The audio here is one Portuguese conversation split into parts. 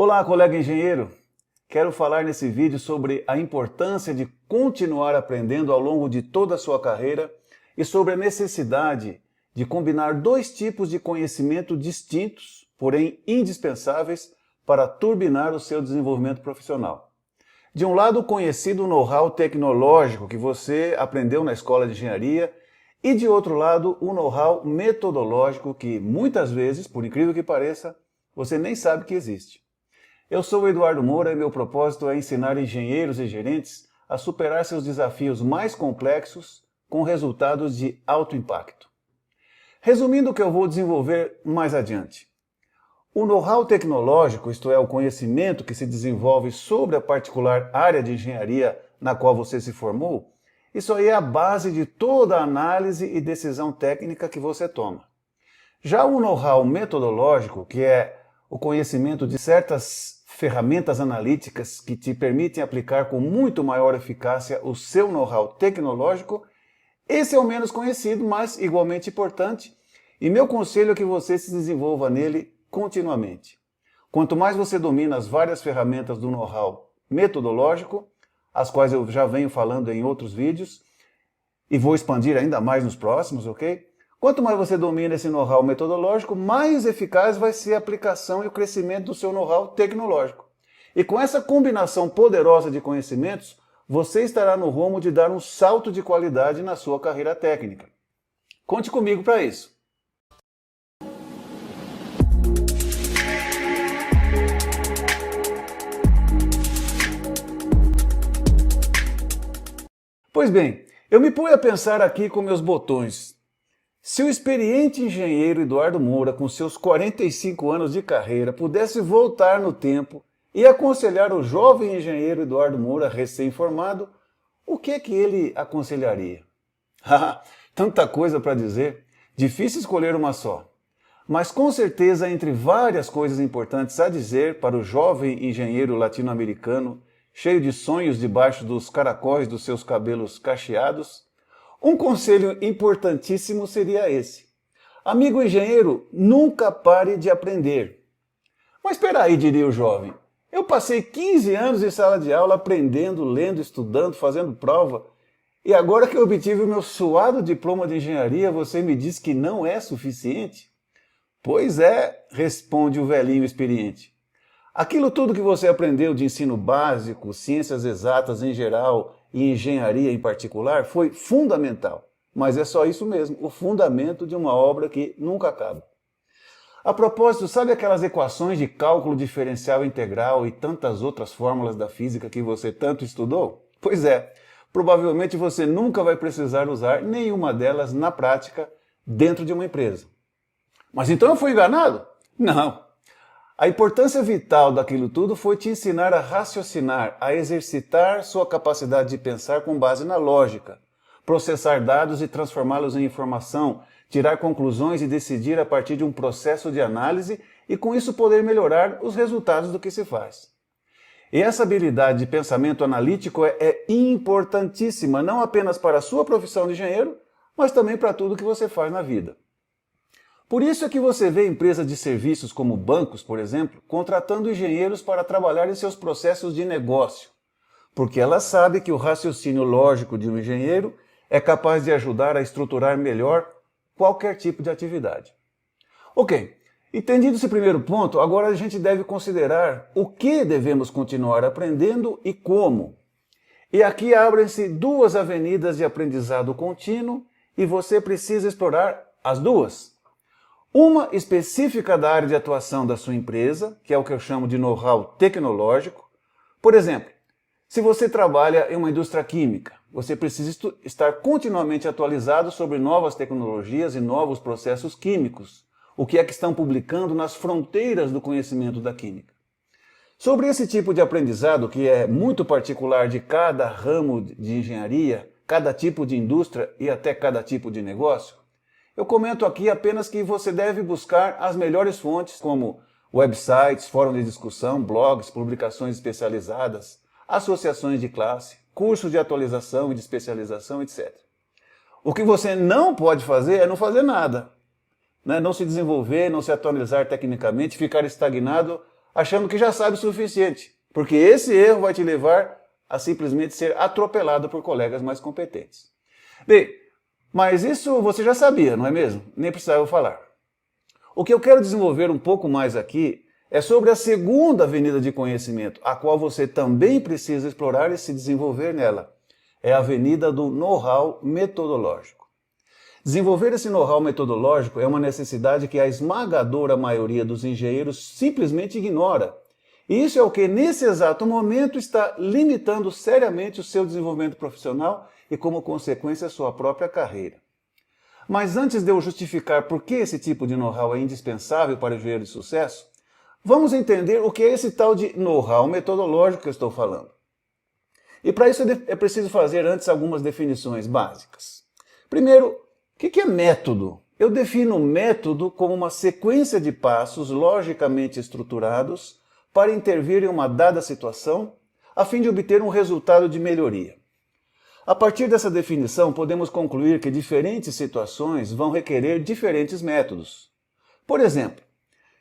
Olá, colega engenheiro! Quero falar nesse vídeo sobre a importância de continuar aprendendo ao longo de toda a sua carreira e sobre a necessidade de combinar dois tipos de conhecimento distintos, porém indispensáveis, para turbinar o seu desenvolvimento profissional. De um lado, o conhecido know-how tecnológico que você aprendeu na escola de engenharia e de outro lado, o know-how metodológico que muitas vezes, por incrível que pareça, você nem sabe que existe. Eu sou o Eduardo Moura e meu propósito é ensinar engenheiros e gerentes a superar seus desafios mais complexos com resultados de alto impacto. Resumindo o que eu vou desenvolver mais adiante. O know-how tecnológico, isto é, o conhecimento que se desenvolve sobre a particular área de engenharia na qual você se formou, isso aí é a base de toda a análise e decisão técnica que você toma. Já o know-how metodológico, que é o conhecimento de certas ferramentas analíticas que te permitem aplicar com muito maior eficácia o seu know-how tecnológico, esse é o menos conhecido, mas igualmente importante, e meu conselho é que você se desenvolva nele continuamente. Quanto mais você domina as várias ferramentas do know-how metodológico, as quais eu já venho falando em outros vídeos, e vou expandir ainda mais nos próximos, ok? Quanto mais você domina esse know-how metodológico, mais eficaz vai ser a aplicação e o crescimento do seu know-how tecnológico. E com essa combinação poderosa de conhecimentos, você estará no rumo de dar um salto de qualidade na sua carreira técnica. Conte comigo para isso. Pois bem, eu me ponho a pensar aqui com meus botões. Se o experiente engenheiro Eduardo Moura, com seus 45 anos de carreira, pudesse voltar no tempo e aconselhar o jovem engenheiro Eduardo Moura, recém-formado, o que é que ele aconselharia? Tanta coisa para dizer, difícil escolher uma só. Mas com certeza, entre várias coisas importantes a dizer para o jovem engenheiro latino-americano, cheio de sonhos debaixo dos caracóis dos seus cabelos cacheados, um conselho importantíssimo seria esse. Amigo engenheiro, nunca pare de aprender. Mas espera aí, diria o jovem. Eu passei 15 anos em sala de aula aprendendo, lendo, estudando, fazendo prova, e agora que eu obtive o meu suado diploma de engenharia, você me diz que não é suficiente? Pois é, responde o velhinho experiente. Aquilo tudo que você aprendeu de ensino básico, ciências exatas em geral e engenharia em particular foi fundamental. Mas é só isso mesmo, o fundamento de uma obra que nunca acaba. A propósito, sabe aquelas equações de cálculo diferencial integral e tantas outras fórmulas da física que você tanto estudou? Pois é, provavelmente você nunca vai precisar usar nenhuma delas na prática dentro de uma empresa. Mas então eu fui enganado? Não. A importância vital daquilo tudo foi te ensinar a raciocinar, a exercitar sua capacidade de pensar com base na lógica, processar dados e transformá-los em informação, tirar conclusões e decidir a partir de um processo de análise e com isso poder melhorar os resultados do que se faz. E essa habilidade de pensamento analítico é importantíssima, não apenas para a sua profissão de engenheiro, mas também para tudo que você faz na vida. Por isso é que você vê empresas de serviços como bancos, por exemplo, contratando engenheiros para trabalhar em seus processos de negócio, porque elas sabem que o raciocínio lógico de um engenheiro é capaz de ajudar a estruturar melhor qualquer tipo de atividade. Ok, entendido esse primeiro ponto, agora a gente deve considerar o que devemos continuar aprendendo e como. E aqui abrem-se duas avenidas de aprendizado contínuo e você precisa explorar as duas. Uma específica da área de atuação da sua empresa, que é o que eu chamo de know-how tecnológico. Por exemplo, se você trabalha em uma indústria química, você precisa estar continuamente atualizado sobre novas tecnologias e novos processos químicos, o que é que estão publicando nas fronteiras do conhecimento da química. Sobre esse tipo de aprendizado, que é muito particular de cada ramo de engenharia, cada tipo de indústria e até cada tipo de negócio, eu comento aqui apenas que você deve buscar as melhores fontes, como websites, fóruns de discussão, blogs, publicações especializadas, associações de classe, cursos de atualização e de especialização, etc. O que você não pode fazer é não fazer nada. Não se desenvolver, não se atualizar tecnicamente, ficar estagnado achando que já sabe o suficiente, porque esse erro vai te levar a simplesmente ser atropelado por colegas mais competentes. Bem, mas isso você já sabia, não é mesmo? Nem precisava falar. O que eu quero desenvolver um pouco mais aqui é sobre a segunda avenida de conhecimento, a qual você também precisa explorar e se desenvolver nela. É a avenida do know-how metodológico. Desenvolver esse know-how metodológico é uma necessidade que a esmagadora maioria dos engenheiros simplesmente ignora. E isso é o que, nesse exato momento, está limitando seriamente o seu desenvolvimento profissional e, como consequência, a sua própria carreira. Mas antes de eu justificar por que esse tipo de know-how é indispensável para o engenheiro de sucesso, vamos entender o que é esse tal de know-how metodológico que eu estou falando. E para isso é preciso fazer antes algumas definições básicas. Primeiro, o que é método? Eu defino método como uma sequência de passos logicamente estruturados para intervir em uma dada situação, a fim de obter um resultado de melhoria. A partir dessa definição, podemos concluir que diferentes situações vão requerer diferentes métodos. Por exemplo,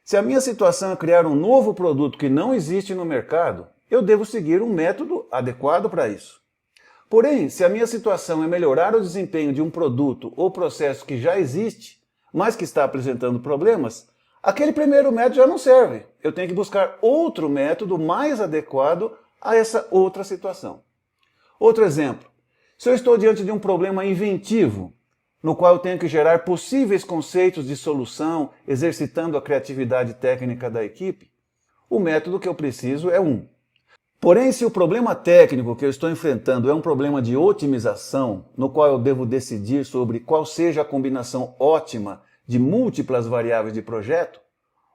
se a minha situação é criar um novo produto que não existe no mercado, eu devo seguir um método adequado para isso. Porém, se a minha situação é melhorar o desempenho de um produto ou processo que já existe, mas que está apresentando problemas, aquele primeiro método já não serve. Eu tenho que buscar outro método mais adequado a essa outra situação. Outro exemplo. Se eu estou diante de um problema inventivo, no qual eu tenho que gerar possíveis conceitos de solução, exercitando a criatividade técnica da equipe, o método que eu preciso é um. Porém, se o problema técnico que eu estou enfrentando é um problema de otimização, no qual eu devo decidir sobre qual seja a combinação ótima de múltiplas variáveis de projeto,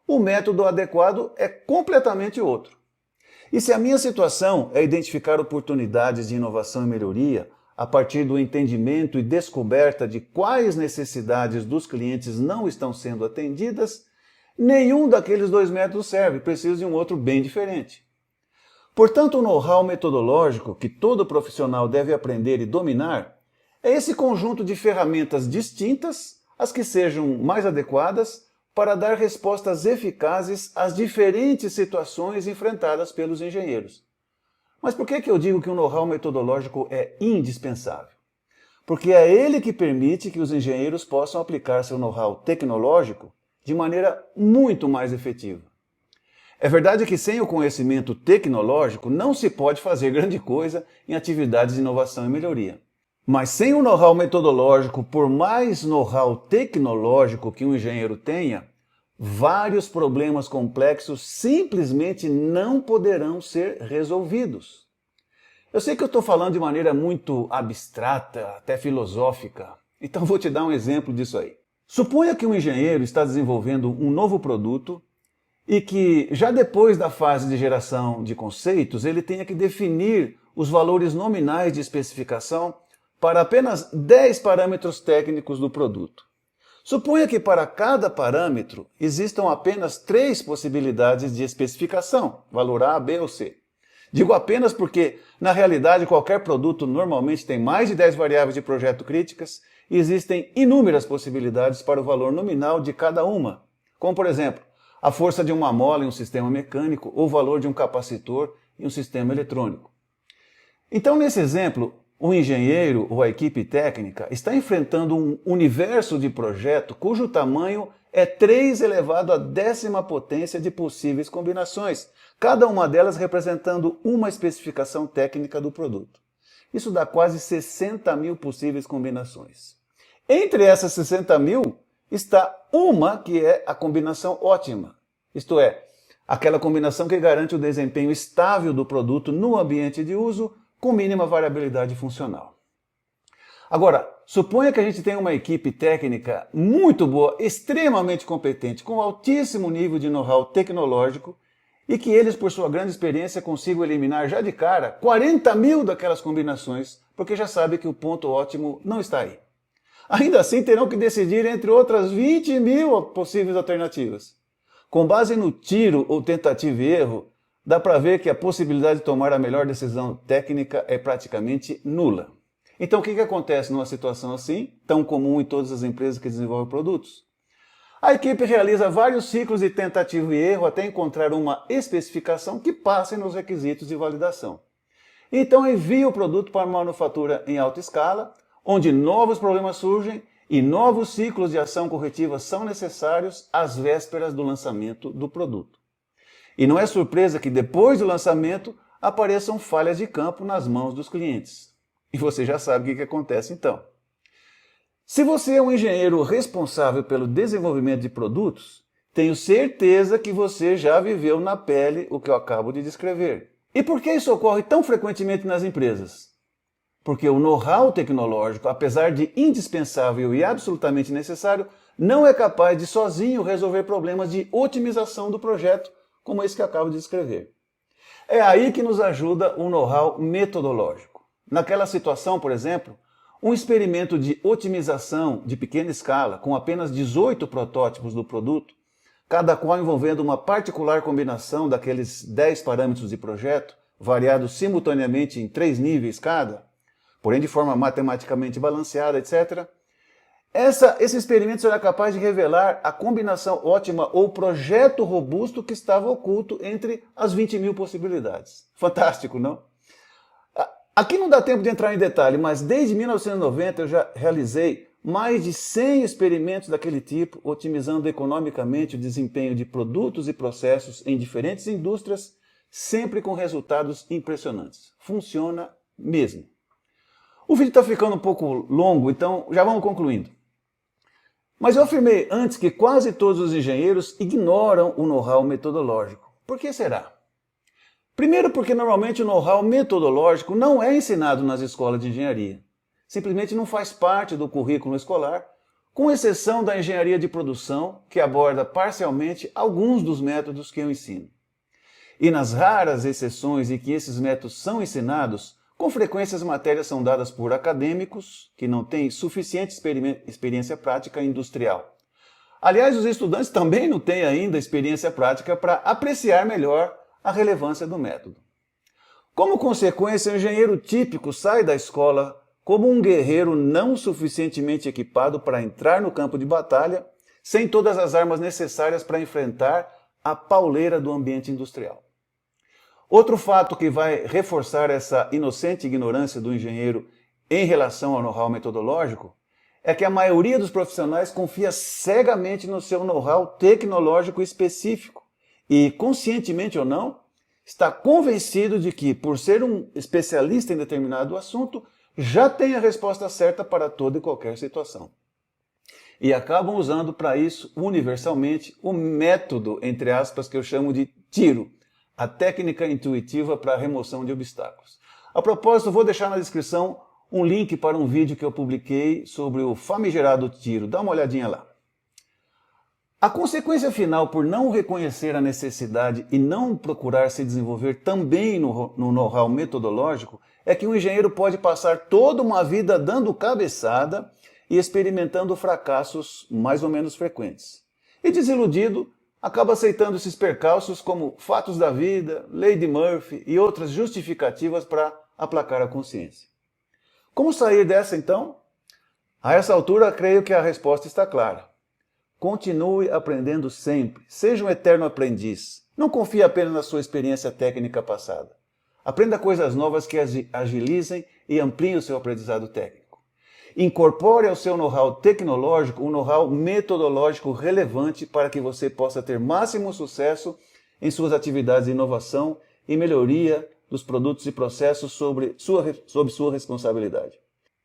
o método adequado é completamente outro. E se a minha situação é identificar oportunidades de inovação e melhoria, a partir do entendimento e descoberta de quais necessidades dos clientes não estão sendo atendidas, nenhum daqueles dois métodos serve, preciso de um outro bem diferente. Portanto, o know-how metodológico que todo profissional deve aprender e dominar é esse conjunto de ferramentas distintas, as que sejam mais adequadas para dar respostas eficazes às diferentes situações enfrentadas pelos engenheiros. Mas por que eu digo que o know-how metodológico é indispensável? Porque é ele que permite que os engenheiros possam aplicar seu know-how tecnológico de maneira muito mais efetiva. É verdade que sem o conhecimento tecnológico não se pode fazer grande coisa em atividades de inovação e melhoria. Mas sem o know-how metodológico, por mais know-how tecnológico que um engenheiro tenha, vários problemas complexos simplesmente não poderão ser resolvidos. Eu sei que eu estou falando de maneira muito abstrata, até filosófica, então vou te dar um exemplo disso aí. Suponha que um engenheiro está desenvolvendo um novo produto e que, já depois da fase de geração de conceitos, ele tenha que definir os valores nominais de especificação para apenas 10 parâmetros técnicos do produto. Suponha que para cada parâmetro existam apenas 3 possibilidades de especificação, valor A, B ou C. Digo apenas porque, na realidade, qualquer produto normalmente tem mais de 10 variáveis de projeto críticas e existem inúmeras possibilidades para o valor nominal de cada uma, como por exemplo, a força de uma mola em um sistema mecânico ou o valor de um capacitor em um sistema eletrônico. Então, nesse exemplo, o engenheiro ou a equipe técnica está enfrentando um universo de projeto cujo tamanho é 3 elevado à 10ª potência de possíveis combinações, cada uma delas representando uma especificação técnica do produto. Isso dá quase 60.000 possíveis combinações. Entre essas 60.000 está uma que é a combinação ótima, isto é, aquela combinação que garante o desempenho estável do produto no ambiente de uso com mínima variabilidade funcional. Agora, suponha que a gente tenha uma equipe técnica muito boa, extremamente competente, com altíssimo nível de know-how tecnológico e que eles, por sua grande experiência, consigam eliminar já de cara 40.000 daquelas combinações, porque já sabem que o ponto ótimo não está aí. Ainda assim, terão que decidir entre outras 20.000 possíveis alternativas. Com base no tiro ou tentativa e erro, dá para ver que a possibilidade de tomar a melhor decisão técnica é praticamente nula. Então o que acontece numa situação assim, tão comum em todas as empresas que desenvolvem produtos? A equipe realiza vários ciclos de tentativa e erro até encontrar uma especificação que passe nos requisitos de validação. Então envia o produto para a manufatura em alta escala, onde novos problemas surgem e novos ciclos de ação corretiva são necessários às vésperas do lançamento do produto. E não é surpresa que depois do lançamento apareçam falhas de campo nas mãos dos clientes. E você já sabe o que acontece então. Se você é um engenheiro responsável pelo desenvolvimento de produtos, tenho certeza que você já viveu na pele o que eu acabo de descrever. E por que isso ocorre tão frequentemente nas empresas? Porque o know-how tecnológico, apesar de indispensável e absolutamente necessário, não é capaz de sozinho resolver problemas de otimização do projeto, como esse que eu acabo de descrever. É aí que nos ajuda o know-how metodológico. Naquela situação, por exemplo, um experimento de otimização de pequena escala, com apenas 18 protótipos do produto, cada qual envolvendo uma particular combinação daqueles 10 parâmetros de projeto, variados simultaneamente em 3 níveis cada, porém de forma matematicamente balanceada, etc. Esse experimento será capaz de revelar a combinação ótima ou projeto robusto que estava oculto entre as 20 mil possibilidades. Fantástico, não? Aqui não dá tempo de entrar em detalhe, mas desde 1990 eu já realizei mais de 100 experimentos daquele tipo, otimizando economicamente o desempenho de produtos e processos em diferentes indústrias, sempre com resultados impressionantes. Funciona mesmo. O vídeo está ficando um pouco longo, então já vamos concluindo. Mas eu afirmei antes que quase todos os engenheiros ignoram o know-how metodológico. Por que será? Primeiro porque normalmente o know-how metodológico não é ensinado nas escolas de engenharia. Simplesmente não faz parte do currículo escolar, com exceção da engenharia de produção, que aborda parcialmente alguns dos métodos que eu ensino. E nas raras exceções em que esses métodos são ensinados, com frequência as matérias são dadas por acadêmicos que não têm suficiente experiência prática industrial. Aliás, os estudantes também não têm ainda experiência prática para apreciar melhor a relevância do método. Como consequência, o engenheiro típico sai da escola como um guerreiro não suficientemente equipado para entrar no campo de batalha, sem todas as armas necessárias para enfrentar a pauleira do ambiente industrial. Outro fato que vai reforçar essa inocente ignorância do engenheiro em relação ao know-how metodológico é que a maioria dos profissionais confia cegamente no seu know-how tecnológico específico e, conscientemente ou não, está convencido de que, por ser um especialista em determinado assunto, já tem a resposta certa para toda e qualquer situação. E acabam usando para isso, universalmente, o método, entre aspas, que eu chamo de tiro, a técnica intuitiva para a remoção de obstáculos. A propósito, vou deixar na descrição um link para um vídeo que eu publiquei sobre o famigerado tiro. Dá uma olhadinha lá. A consequência final por não reconhecer a necessidade e não procurar se desenvolver também no know-how metodológico é que um engenheiro pode passar toda uma vida dando cabeçada e experimentando fracassos mais ou menos frequentes. E desiludido, acaba aceitando esses percalços como fatos da vida, lei de Murphy e outras justificativas para aplacar a consciência. Como sair dessa então? A essa altura, creio que a resposta está clara. Continue aprendendo sempre. Seja um eterno aprendiz. Não confie apenas na sua experiência técnica passada. Aprenda coisas novas que agilizem e ampliem o seu aprendizado técnico. Incorpore ao seu know-how tecnológico um know-how metodológico relevante para que você possa ter máximo sucesso em suas atividades de inovação e melhoria dos produtos e processos sob sua responsabilidade.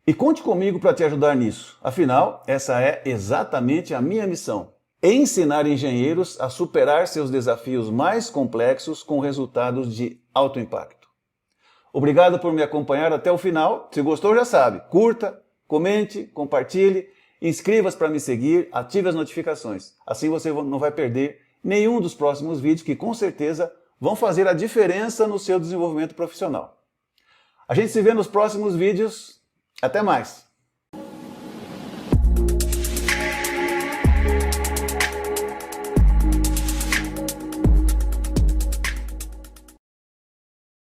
E conte comigo para te ajudar nisso. Afinal, essa é exatamente a minha missão. Ensinar engenheiros a superar seus desafios mais complexos com resultados de alto impacto. Obrigado por me acompanhar até o final. Se gostou, já sabe. Curta, comente, compartilhe, inscreva-se para me seguir, ative as notificações. Assim você não vai perder nenhum dos próximos vídeos que com certeza vão fazer a diferença no seu desenvolvimento profissional. A gente se vê nos próximos vídeos. Até mais!